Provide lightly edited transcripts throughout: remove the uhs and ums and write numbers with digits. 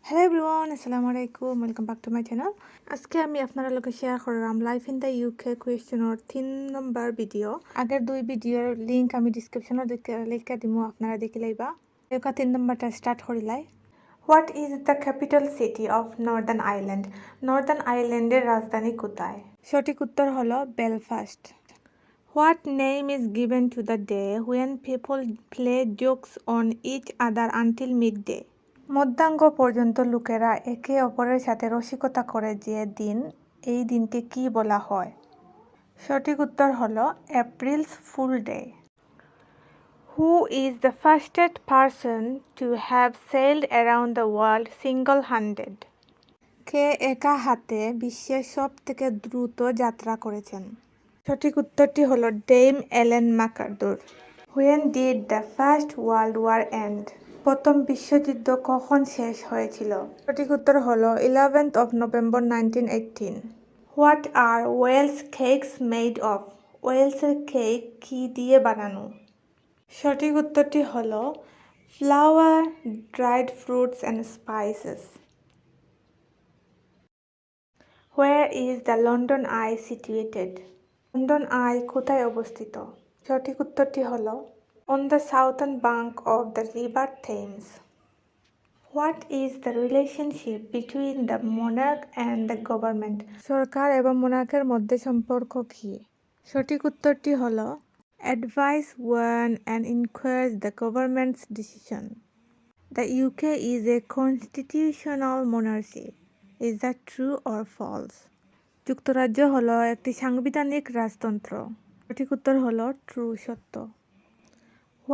Hello everyone, আসসালামু আলাইকুম, welcome back to my channel. আজকে আমি আপনার লগে শেয়ার করলাম লাইফ ইন দ্য ইউকে কোয়েশ্চেনের 3 নম্বর ভিডিও। আগের 2 ভিডিওর লিঙ্ক আমি ডিসক্রিপশনত লিখে দিব, আপনারা দেখি লাইবা। একা 3 নম্বরটা স্টার্ট করিলাই। What is the capital city of northern island? Northern আইল্যান্ডের রাজধানী কোথায়? সঠিক উত্তর হলো Belfast. What name is given to the day when people play jokes on each other until midday? মধ্যাহ্ন পর্যন্ত লোকেরা একে অপরের সাথে রসিকতা করে যে দিন, এই দিনকে কি বলা হয়? সঠিক উত্তর হলো April's fool day. Who is the fastest person to have sailed around the world single handed? কে একা হাতে বিশ্বের সব থেকে দ্রুত যাত্রা করেছেন? সঠিক উত্তরটি হলো ডেম এলেন ম্যাকার্দুর। When did the First World War end? প্রথম বিশ্বযুদ্ধ কখন শেষ হয়েছিল? সঠিক উত্তর হলো 11th of November 1918. What are Wales cakes made of? ওয়েলসের কেক কি দিয়ে বানানো? সঠিক উত্তরটি হলো flower, dried fruits and spices. Where is the London Eye situated? London I কোথায় অবস্থিত? সঠিক উত্তরটি হলো on the southern bank of the river Thames. What is the relationship between the monarch and the government? সরকার এবং মোনার্কের মধ্যে সম্পর্ক কি? সঠিক উত্তরটি হলো advise, warn and encourage the government's decision. The UK is a constitutional monarchy. Is that true or false? যুক্তরাজ্য হলো একটি সাংবিধানিক রাজতন্ত্র। সঠিক উত্তর হলো ট্রু, সত্য।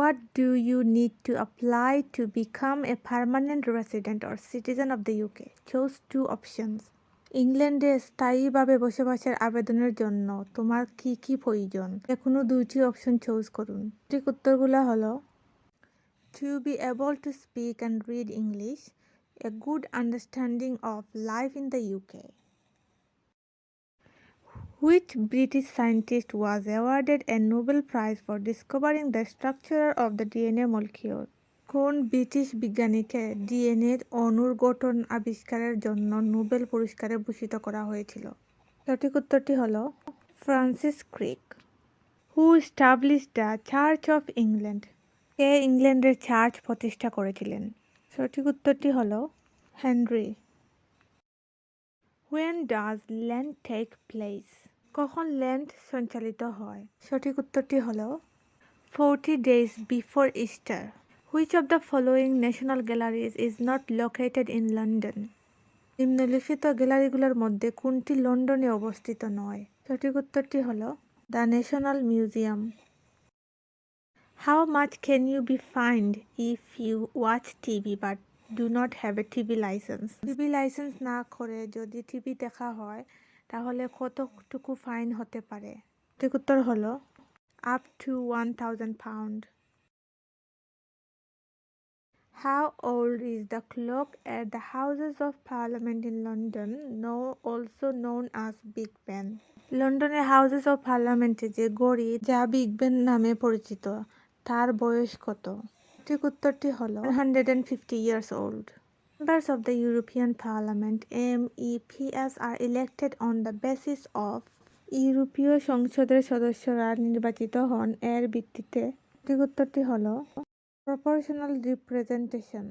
What do you need to apply to become a permanent resident or citizen of the UK? Choose 2 options. ইংল্যান্ডে স্থায়ীভাবে বসবাসের আবেদনের জন্য তোমার কি কি প্রয়োজন? এখনো 2টি অপশন চুজ করুন। সঠিক উত্তরগুলো হলো to be able to speak and read English, a good understanding of life in the UK. Which British scientist was awarded a Nobel Prize for discovering the structure of the DNA molecule? কোন British বিজ্ঞানীকে DNA অণুর গঠন আবিষ্কারের জন্য Nobel পুরস্কারে ভূষিত করা হয়েছিল? সঠিক উত্তরটি হলো Francis Crick. Who established the church of England? কে ইংল্যান্ডের চার্চ প্রতিষ্ঠা করেছিলেন? সঠিক উত্তরটি হলো Henry. When does Lent take place? কখন লেন্ট সঞ্চালিত হয়? সঠিক উত্তরটি হলো 40 days before Easter. Which of the following national galleries is not located in London? নিম্নলিখিত গ্যালারিগুলোর মধ্যে কোনটি লন্ডনে অবস্থিত নয়? সঠিক উত্তরটি হলো the national museum. How much can you be fined if you watch TV but do not have a TV license? TV licence না করে যদি টিভি দেখা হয় তাহলে কতটুকু ফাইন হতে পারে? সঠিক উত্তর হলো up to £1,000. How old is the clock at the Houses of Parliament in London, also known as Big Ben? লন্ডনের হাউসেস অফ পার্লামেন্টে যে ঘড়ি যা বিগ বেন নামে পরিচিত তার বয়স কত? সঠিক উত্তরটি হলো 150 years old. Members of the European Parliament MEPs are elected on the basis of ইউরোপীয় সংসদের সদস্যরা নির্বাচিত হন এর ভিত্তিতে। সঠিক উত্তরটি হলো proportional representation.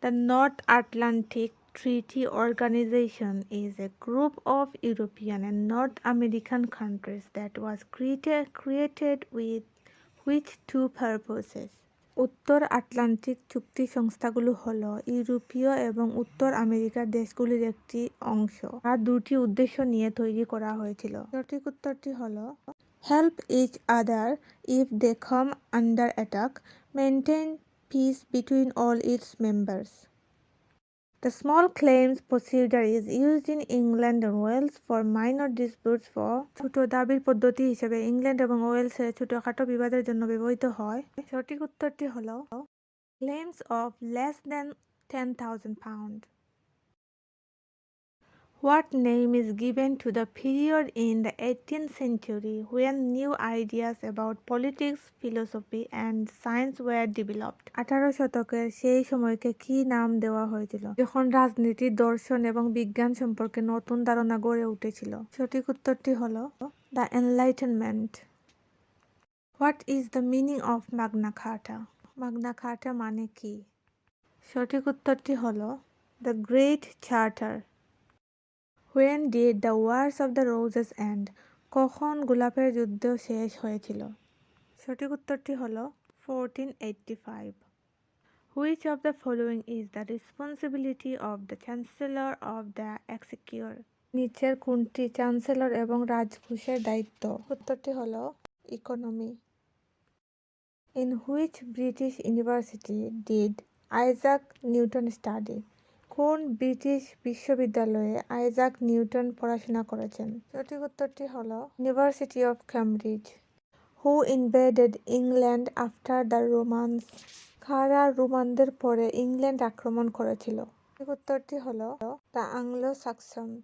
The North Atlantic Treaty Organization is a group of European and North American countries that was created with which 2 purposes? উত্তর আটলান্টিক চুক্তি সংস্থাগুলো হলো ইউরোপীয় এবং উত্তর আমেরিকার দেশগুলির একটি অংশ, আর 2টি উদ্দেশ্য নিয়ে তৈরি করা হয়েছিল। সঠিক উত্তরটি হলো help each other if they come under attack, maintain peace between all its members. The small claims procedure is used in England and Wales for minor disputes for ছোট দাবির পদ্ধতি হিসেবে ইংল্যান্ড এবং ওয়েলসে ছোটখাটো বিবাদের জন্য ব্যবহৃত হয়। সঠিক উত্তরটি হলো claims of less than £10,000. What name is given to the period in the 18th century when new ideas about politics, philosophy and science were developed? 18 শতকের সেই সময়কে কি নাম দেওয়া হয়েছিল যখন রাজনীতি, দর্শন এবং বিজ্ঞান সম্পর্কে নতুন ধারণা গড়ে উঠেছিল? সঠিক উত্তরটি হলো the enlightenment. What is the meaning of Magna Carta? Magna Carta মানে কি? সঠিক উত্তরটি হলো the great charter. When did the Wars of the Roses end? কখন গোলাপের যুদ্ধ শেষ হয়েছিল? সঠিক উত্তরটি হলো 1485. Which of the following is the responsibility of the Chancellor of the Exchequer? নিচের কোনটি চ্যান্সেলর এবং রাজকোষের দায়িত্ব? উত্তরটি হলো economy. In which British university did Isaac Newton study? কোন ব্রিটিশ বিশ্ববিদ্যালয়ে আইজাক নিউটন পড়াশোনা করেছেন? সঠিক উত্তরটি হলো university of Cambridge. Who invaded England after the romance? কারা রোমানদের পরে ইংল্যান্ড আক্রমণ করেছিল? সঠিক উত্তরটি হলো দ্য অ্যাংলো সাক্সনস।